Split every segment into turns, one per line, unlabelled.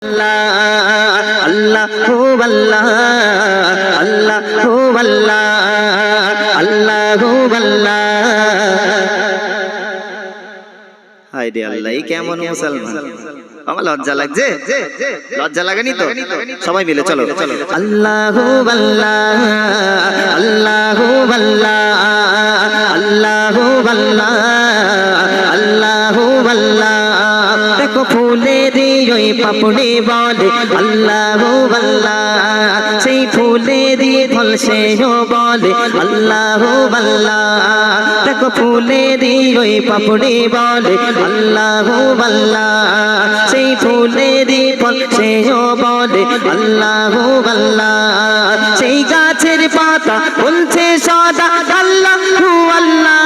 আল্লাহ আল্লাহু আল্লাহ আল্লাহু আল্লাহ আল্লাহু আল্লাহ। হায় রে আল্লাহ, এই কেমন মুসলমান! আমার লজ্জা লাগছে, লজ্জা লাগেনি তো? সবাই মিলে চলো আল্লাহু আল্লাহ আল্লাহু আল্লাহ আল্লাহু আল্লাহ আল্লাহু আল্লাহ। দেখো ফুলেরই ওই পাপড়ি বলে আল্লাহু আল্লাহ, সেই ফুলেরই ফল সেও বলে আল্লাহু আল্লাহ। দেখো ফুলেরই ওই পাপড়ি বলে আল্লাহু আল্লাহ, সেই ফুলেরই ফল সেও বলে আল্লাহু আল্লাহ। সেই গাছের পাতা বলছে সদা আল্লাহু আল্লাহ,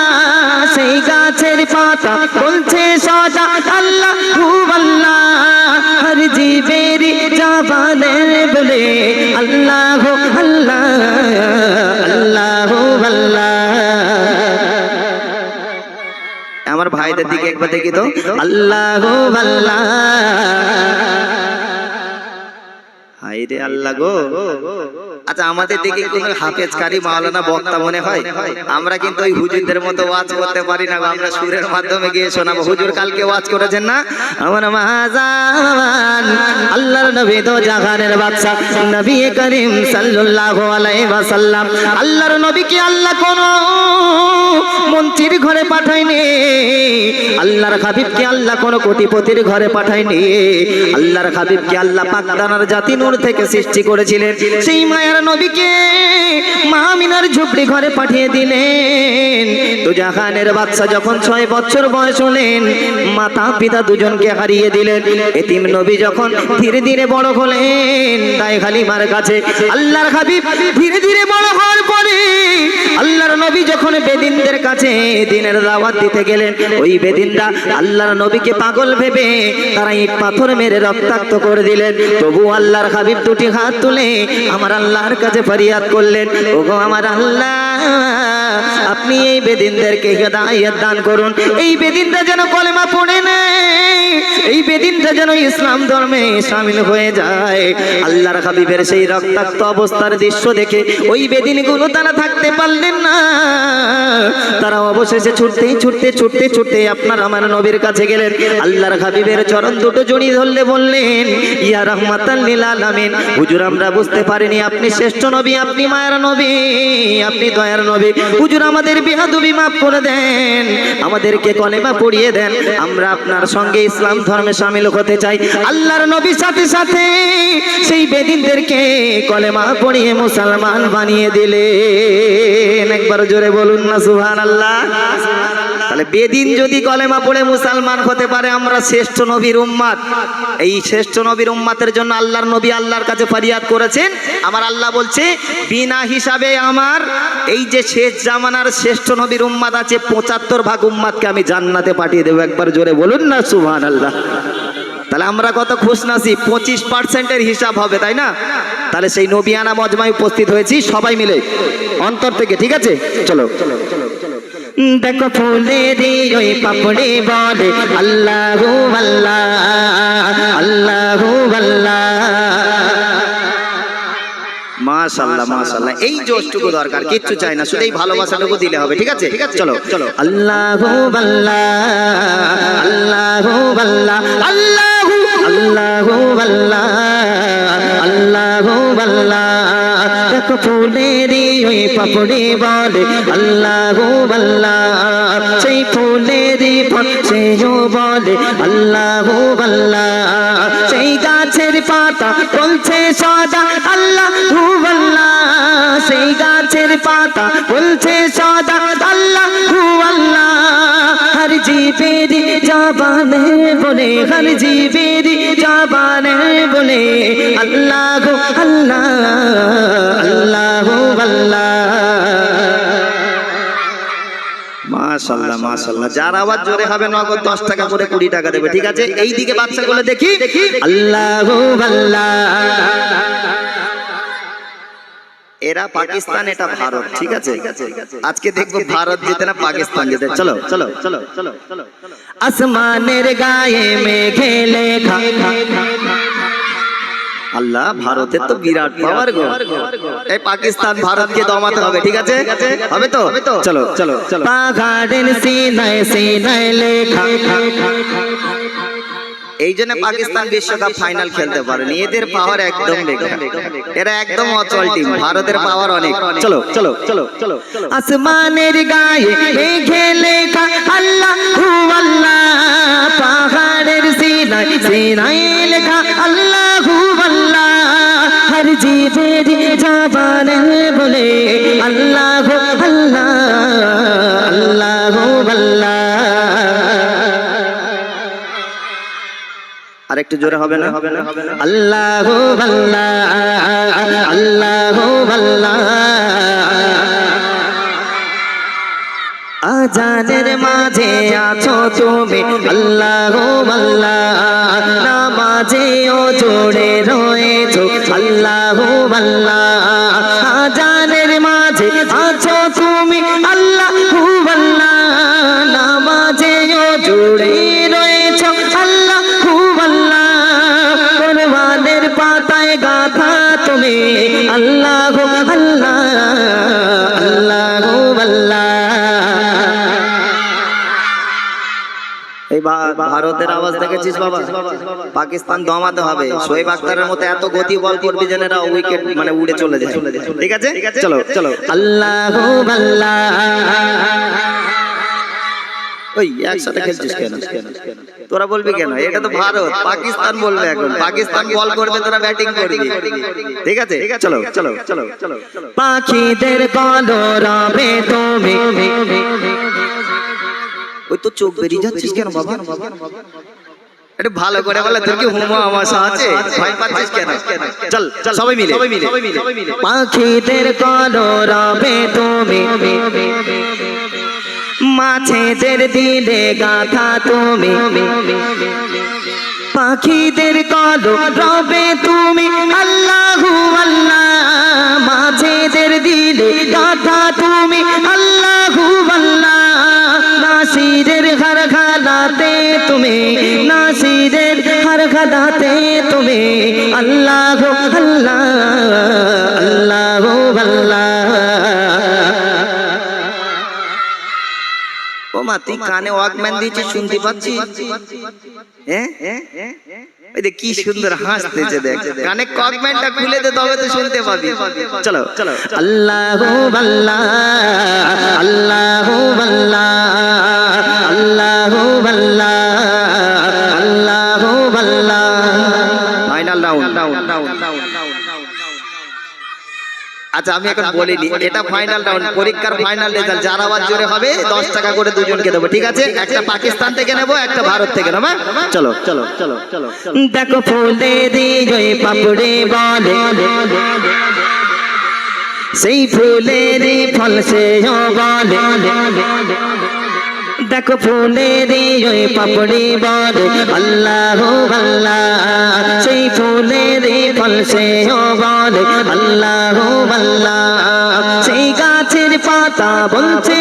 সেই গাছের পাতা বলছে সদা আল্লাহু আল্লাহ। হর জীবের জবানে বলে আল্লাহু আল্লাহ আল্লাহু আল্লাহ। আমার ভাইদের দিকে একবার দেখি তো, আল্লাহু আল্লাহ। হায় রে আল্লাহ গো! আচ্ছা, আমাদের দিকে কোন হাফেজ কারি মাওলানা বক্তা মনে হয়? আমরা কিন্তু ওই হুজুরদের মতো ওয়াজ করতে পারি না, আমরা সুরের মাধ্যমে গিয়ে শোনাবো। হুজুর কালকে ওয়াজ করেছেন না, আমার মাজান আল্লাহর নবী তো জাহানের বাদশা নবী করিম সাল্লাল্লাহু আলাইহি ওয়াসাল্লাম। আল্লাহর নবীকে আল্লাহ কোন মন্ত্রীর ঘরে পাঠায়নি, আল্লাহর হাবিবকে আল্লাহ কোন কোটিপতির ঘরে পাঠায়নি। আল্লাহর হাবিবকে আল্লাহ পাক দানার জাতি নূর থেকে সৃষ্টি করেছিলেন। সেই মায়ার নবীকে মা আমিনার ঝুপড়ি ঘরে পাঠিয়ে দিলেন। তো জাহানের বাদশা যখন 6 বছর বয়স হলেন, মাতা পিতা দুজনকে হারিয়ে দিলেন। এতিম নবী যখন ধীরে ধীরে বড় হলেন তাই হালিমার কাছে, আল্লাহর হাবিব ধীরে ধীরে বড় হওয়ার পরে আল্লাহর নবী যখন বেদিনদের কাছে দিনের দাওয়াত দিতে গেলেন, ওই বেদিনরা আল্লাহর নবীকে পাগল ভেবে তারা ইট পাথর মেরে রক্তাক্ত করে দিলেন। তবু আল্লাহর হাবিব দুটি হাত তুলে আমার আল্লাহর কাছে ফরিয়াদ করলেন, ওগো আমার আল্লাহ, আপনি এই বেদিনদেরকে হিদায়াত দান করুন, এই বেদিনটা যেন কলেমা পড়ে নেয়, এই বেদিনটা যেন ইসলাম ধর্মে শামিল হয়ে যায়। আল্লাহর হাবিবের সেই রক্তাক্ত অবস্থার দৃশ্য দেখে ওই বেদিনগুলো তারা থাকতে পারলেন না। তারা অবশেষে ছুটতে ছুটতে ছুটতে ছুটতে আপনার আমার নবীর কাছে গেলেন। আল্লাহর হাবিবের চরণ দুটো জড়িয়ে ধরলে বললেন, ইয়া রাহমাতাল লিল আলামিন, হুজুর আমরা বুঝতে পারিনি আপনি শ্রেষ্ঠ নবী, আপনি মায়ের নবী, আপনি দয়ার নবী। হুজুর আমাদের বেয়াদবি মাফ করে দেন, আমাদেরকে কলেমা পড়িয়ে দেন, আমরা আপনার সঙ্গে ইসলাম ধর্মে শামিল হতে চাই। আল্লাহর নবীর সাথে সাথে সেই বেদিনদেরকে কলেমা পড়িয়ে মুসলমান বানিয়ে দিলেন। একবার জোরে বলুন না সুবহানাল্লাহ। তাহলে বেদিন যদি কলেমা পড়ে মুসলমান হতে পারে, আমরা শ্রেষ্ঠ নবীর উম্মত। এই শ্রেষ্ঠ নবীর উম্মতের জন্য আল্লাহর নবী আল্লাহর কাছে ফরিয়াদ করেছেন। আমার আল্লাহ বলছে, বিনা হিসাবে আমার এই যে শেষ জামানার শ্রেষ্ঠ নবীর উম্মত আছে 75 ভাগ উম্মতকে আমি জান্নাতে পাঠিয়ে দেবো। একবার জোরে বলুন না সুবহানাল্লাহ। তাহলে আমরা কত খুশনসিব, 25% হিসাব হবে, তাই না? তাহলে সেই নবিয়ানা মজমায় উপস্থিত হয়েছি সবাই মিলে অন্তর থেকে, ঠিক আছে? চলো দেখো ফুলেরই ওই পাপড়ি বলে আল্লাহু আল্লাহ আল্লাহু আল্লাহ। মাশাআল্লাহ মাশাআল্লাহ, এই জোশটুকু দরকার, কিচ্ছু চাই না, শুধু এই ভালোবাসাটুকু দিলে হবে, ঠিক আছে? চলো চলো আল্লাহু আল্লাহ আল্লাহু আল্লাহ আল্লাহু আল্লাহু আল্লাহ আল্লাহু আল্লাহ। দেখো ফুলেরই ওই পাপড়ি বলে আল্লাহু আল্লাহ, সেই ফুলেরই ফল সেও বলে আল্লাহু আল্লাহ। সেই গাছের পাতা বলছে সদা আল্লাহু আল্লাহ, সেই গাছের পাতা বলছে সদা আল্লাহু আল্লাহ। হর জীবের জবানে বলে, হর জীবের জবানে বলে আল্লাহু আল্লাহ আল্লাহু আল্লাহ। মাশাআল্লাহ মাশাআল্লাহ, যার আওয়াজ জোরে হবে নগদ 10 টাকা করে 20 টাকা দেবে, ঠিক আছে? এই দিকে বাচ্চাগুলো দেখি, আল্লাহু আল্লাহ। এরা পাকিস্তান, এটা ভারত, ঠিক আছে? আজকে দেখবো ভারত জিতে না পাকিস্তান জিতে। চলো চলো চলো চলো। আসমানের গায়ে মেঘে লেখা আল্লাহ, ভারতের তো বিরাট পাওয়ার গো। এই পাকিস্তান ভারতকে দমাতে হবে, ঠিক আছে? হবে তো? চলো চলো চলো।
পাহাড়ের সিনায় সিনায় লেখা,
এই জন্য পাকিস্তান বিশ্বকাপ ফাইনাল খেলতে পারেনি, এদের পাওয়ার একদম বেকার, এরা একদম অচল টিম, ভারতের পাওয়ার অনেক। চলো চলো চলো চলো।
আসমানের গায়ে মেঘে লেখা আল্লাহু আল্লাহ, পাহাড়ের সিনায় সিনায় লেখা আল্লাহু আল্লাহ, হর জীবের জবানে বলে আল্লাহু আল্লাহ আল্লাহু আল্লাহ।
আর একটু জোরে হবে না?
আল্লাহু আল্লাহ আল্লাহু আল্লাহ। আজানের মাঝে আছো তুমি আল্লাহু আল্লাহ, নামাজেও জোড়ে রয়েছো আল্লাহু আল্লাহ। আজানের মাঝে আছো তুমি আল্লাহু আল্লাহ, নামাজেও জোড়ে রয়েছো আল্লাহু আল্লাহ। কোরআনের পাতায় গাথা তুমি আল্লাহু আল্লাহ আল্লাহু আল্লাহ।
এই ভারতের আওয়াজ দেখেছিস বাবা? পাকিস্তান দমাতে হবে, শোয়েব আখতারের মতো এত গতি বল করবি যেন এরা উইকেট মানে উড়ে চলে যায়, ঠিক আছে? চলো চলো।
আল্লাহু আল্লাহ।
ওই একসাথে খেলছিস কেন? তোরা বলবি কেন? এটা তো ভারত, পাকিস্তান বলবে এখন, পাকিস্তান বল করবে, তোরা ব্যাটিং করবি, ঠিক আছে? চলো চলো চলো চলো।
পাখিদের কলরবে তুমি,
ওই তো চোখ বেরিয়ে যাচ্ছিস কেন বাবা? একটু ভালো করে বলে, তোর কি হুমা আমাশা আছে? ভয় পাচ্ছিস কেন? চল চল সবাই মিলে।
পাখিদের কলরবে তুমি, মাছেদের দিলে গাথা তুমি, পাখিদের কলরবে তুমি আল্লাহু আল্লাহ, মাছেদের দিলে গাথা তুমি আল্লাহু আল্লাহ। নাসিরের হারখানাতে তুমি, নাসিরের হারখানাতে তুমি আল্লাহু আল্লাহ আল্লাহু আল্লাহ।
ও মা, তুই কানে ওয়াকম্যান দিয়েছিস, শুনতে পাচ্ছিস? হ্যাঁ, ওই দেখ কি সুন্দর হাসতেছে, দেখ। কানে ওয়াকম্যানটা খুলে দে, তবে তো শুনতে পাবি। চলো চলো।
আল্লাহু আল্লাহ আল্লাহু আল্লাহ আল্লাহু আল্লাহ আল্লাহু আল্লাহ।
Final round. আচ্ছা আমি এখন বলিনি, এটা ফাইনাল রাউন্ড, পরীক্ষার ফাইনাল রেজাল্ট, যার আওয়াজ জোরে হবে 10 টাকা করে দুজনকে দেবো, ঠিক আছে? একটা পাকিস্তান থেকে নেবো, একটা ভারত থেকে নেবো। চলো চলো চলো চলো।
দেখো ফুলেরি ওই পাপড়ি বলে, সেই ফুলেরি ফল সেও বলে। দেখো ফুলেরি ওই পাপড়ি বলে আল্লাহু আল্লাহ, সেই ফুলেরি ফল সেও বলে আল্লাহু আল্লাহ। সেই গাছের পাতা বলছে